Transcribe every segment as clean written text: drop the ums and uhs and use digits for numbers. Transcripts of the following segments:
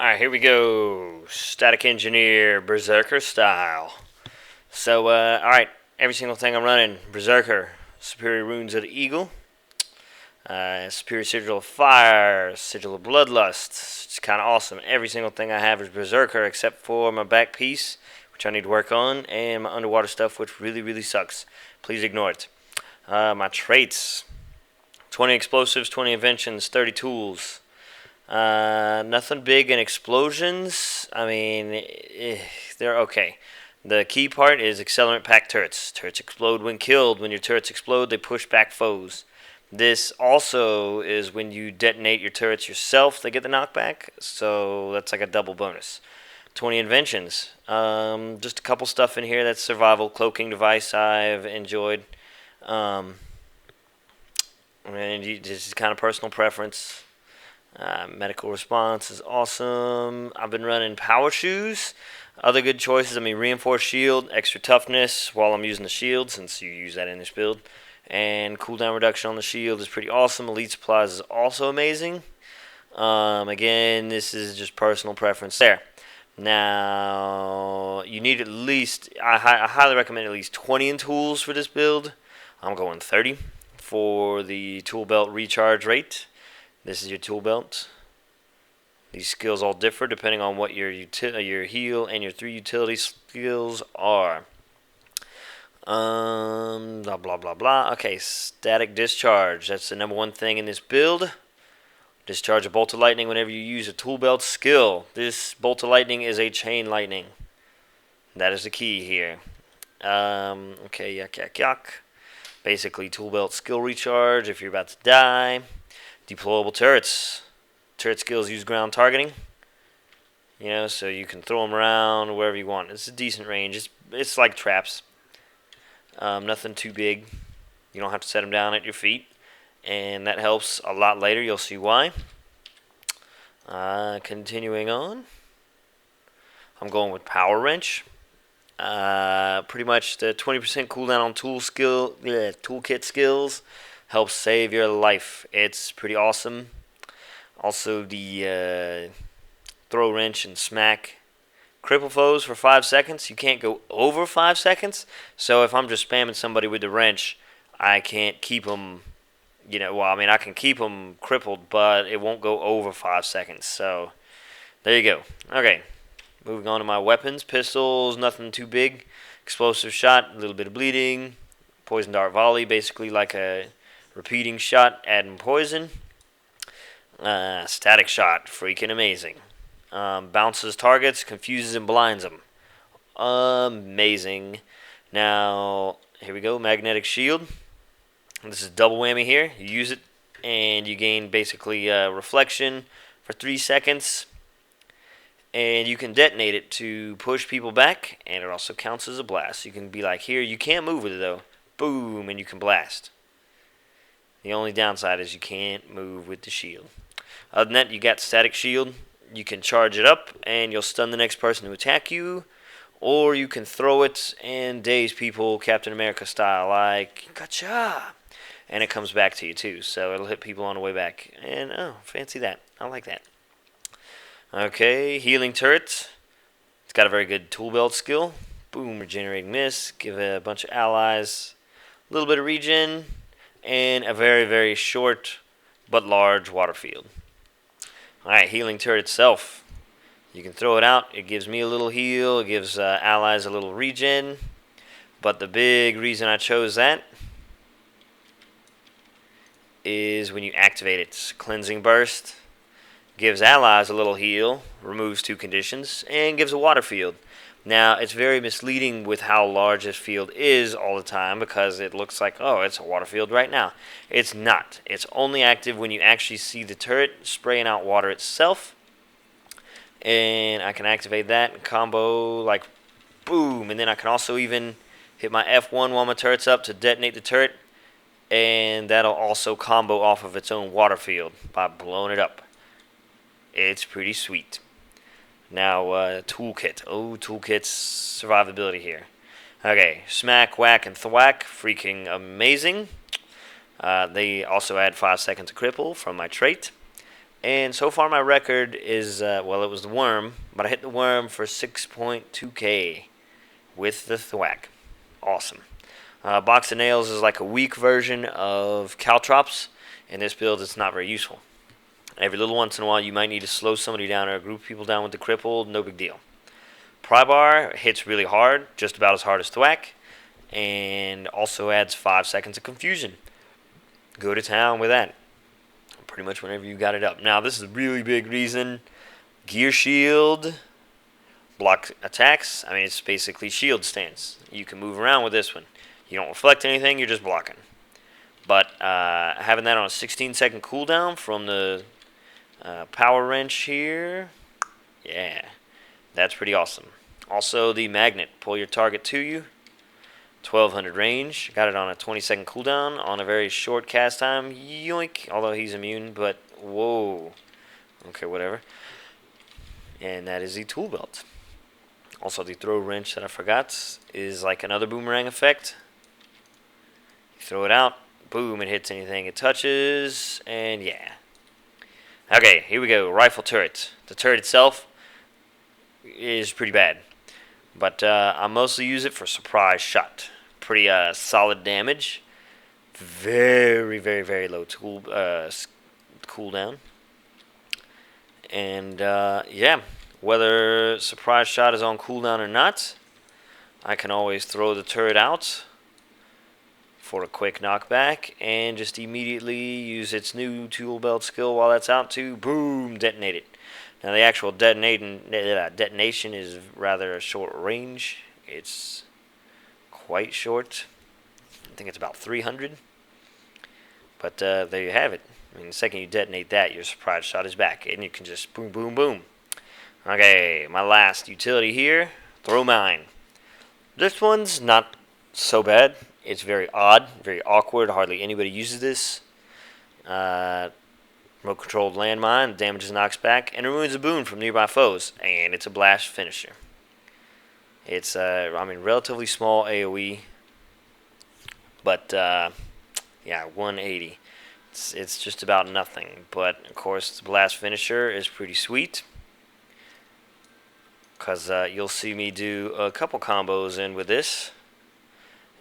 Alright, here we go. Static Engineer, Berserker style. So, alright, every single thing I'm running, Berserker, Superior Runes of the Eagle, Superior Sigil of Fire, Sigil of Bloodlust. It's kind of awesome. Every single thing I have is Berserker except for my back piece, which I need to work on, and my underwater stuff, which really, really sucks. Please ignore it. My traits, 20 explosives, 20 inventions, 30 tools. Nothing big in explosions. I mean, they're okay. The key part is accelerant packed turrets. Turrets explode when killed. When your turrets explode, they push back foes. This also is when you detonate your turrets yourself, they get the knockback. So that's like a double bonus. 20 inventions. Just a couple stuff in here that's survival. Cloaking device I've enjoyed. And this is kind of personal preference. Medical response is awesome. I've been running power shoes. Other good choices, reinforced shield, extra toughness while I'm using the shield, since you use that in this build. And cooldown reduction on the shield is pretty awesome. Elite supplies is also amazing. Again, this is just personal preference there. Now, you need at least, I highly recommend at least 20 in tools for this build. I'm going 30 for the tool belt recharge rate. This is your tool belt. These skills all differ depending on what your heal and your 3 utility skills are. Blah blah blah blah. Okay, static discharge. That's the number one thing in this build. Discharge a bolt of lightning whenever you use a tool belt skill. This bolt of lightning is a chain lightning. That is the key here. Okay, yuck. Basically, tool belt skill recharge if you're about to die. Deployable turrets. Turret skills use ground targeting. So you can throw them around wherever you want. It's a decent range. It's like traps. Nothing too big. You don't have to set them down at your feet. And that helps a lot later. You'll see why. Continuing on. I'm going with Power Wrench. Pretty much the 20% cooldown on toolkit skills helps save your life. It's pretty awesome. Also, the throw wrench and smack cripple foes for 5 seconds. You can't go over 5 seconds. So if I'm just spamming somebody with the wrench, I can't keep them. I can keep them crippled, but it won't go over 5 seconds. So there you go. Okay, moving on to my weapons. Pistols, nothing too big. Explosive shot, a little bit of bleeding. Poison dart volley, basically like a repeating shot, adding poison. Static shot, freaking amazing. Bounces targets, confuses and blinds them. Amazing. Now, here we go, magnetic shield. This is double whammy here. You use it and you gain basically reflection for 3 seconds. And you can detonate it to push people back, and it also counts as a blast. You can be like, here, you can't move with it though. Boom, and you can blast. The only downside is you can't move with the shield. Other than that, you got static shield. You can charge it up, and you'll stun the next person to attack you. Or you can throw it and daze people Captain America style, like, gotcha! And it comes back to you, too. So it'll hit people on the way back. And, oh, fancy that. I like that. Okay, healing turret. It's got a very good tool belt skill. Boom, regenerating mist. Give a bunch of allies a little bit of regen. And a very, very short but large water field. Alright, healing turret itself. You can throw it out. It gives me a little heal. It gives allies a little regen. But the big reason I chose that is when you activate it. Cleansing burst. Gives allies a little heal. Removes 2 conditions. And gives a water field. Now, it's very misleading with how large this field is all the time because it looks like, oh, it's a water field right now. It's not. It's only active when you actually see the turret spraying out water itself. And I can activate that and combo like boom. And then I can also even hit my F1 while my turret's up to detonate the turret. And that'll also combo off of its own water field by blowing it up. It's pretty sweet. Now, toolkit. Oh, toolkit's survivability here. Okay, smack, whack, and thwack. Freaking amazing. They also add 5 seconds of cripple from my trait. And so far my record is, well, it was the worm, but I hit the worm for 6.2k with the thwack. Awesome. Box of nails is like a weak version of caltrops. In this build, it's not very useful. Every little once in a while, you might need to slow somebody down or group people down with the crippled. No big deal. Pry bar hits really hard, just about as hard as thwack, and also adds 5 seconds of confusion. Go to town with that. Pretty much whenever you got it up. Now, this is a really big reason. Gear shield, block attacks. I mean, it's basically shield stance. You can move around with this one. You don't reflect anything, you're just blocking. But having that on a 16-second cooldown from the power wrench here, yeah, that's pretty awesome. Also, the magnet, pull your target to you. 1200 range. Got it on a 20-second cooldown on a very short cast time. Yoink. Although he's immune, but whoa. Okay, whatever. And that is the tool belt. Also, the throw wrench that I forgot is like another boomerang effect. You throw it out, boom, it hits anything it touches, and yeah. Okay, here we go. Rifle turret. The turret itself is pretty bad. But I mostly use it for surprise shot. Pretty solid damage. Very, very, very low cooldown. And yeah, whether surprise shot is on cooldown or not, I can always throw the turret out for a quick knockback and just immediately use its new tool belt skill while that's out to boom, detonate it. Now, the actual detonation is rather a short range. It's quite short. I think it's about 300. But there you have it. I mean, the second you detonate that, your surprise shot is back. And you can just boom, boom, boom. Okay, my last utility here, throw mine. This one's not so bad. It's very odd, very awkward. Hardly anybody uses this. Remote-controlled landmine, damages knocks back, and removes a boon from nearby foes, and it's a blast finisher. It's, relatively small AoE, but, yeah, 180. It's just about nothing, but, of course, the blast finisher is pretty sweet, because you'll see me do a couple combos in with this,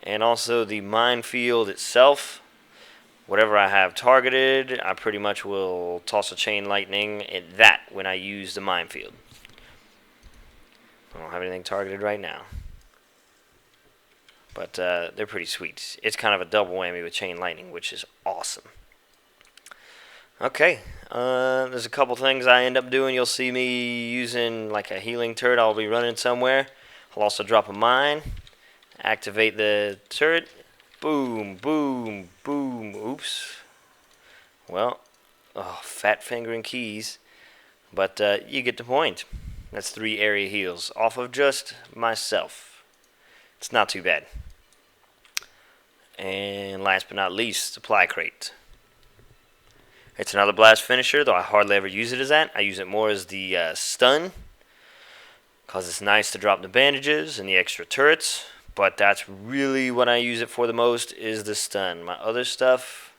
and also the minefield itself. Whatever I have targeted, I pretty much will toss a chain lightning at that when I use the minefield. I don't have anything targeted right now. But they're pretty sweet. It's kind of a double whammy with chain lightning, which is awesome. Okay, there's a couple things I end up doing. You'll see me using like a healing turret. I'll be running somewhere. I'll also drop a mine, activate the turret. Boom, boom, boom. Oops. Well, fat fingering keys. But you get the point. That's 3 area heals off of just myself. It's not too bad. And last but not least, supply crate. It's another blast finisher, though I hardly ever use it as that. I use it more as the stun, because it's nice to drop the bandages and the extra turrets. But that's really what I use it for the most, is the stun. My other stuff,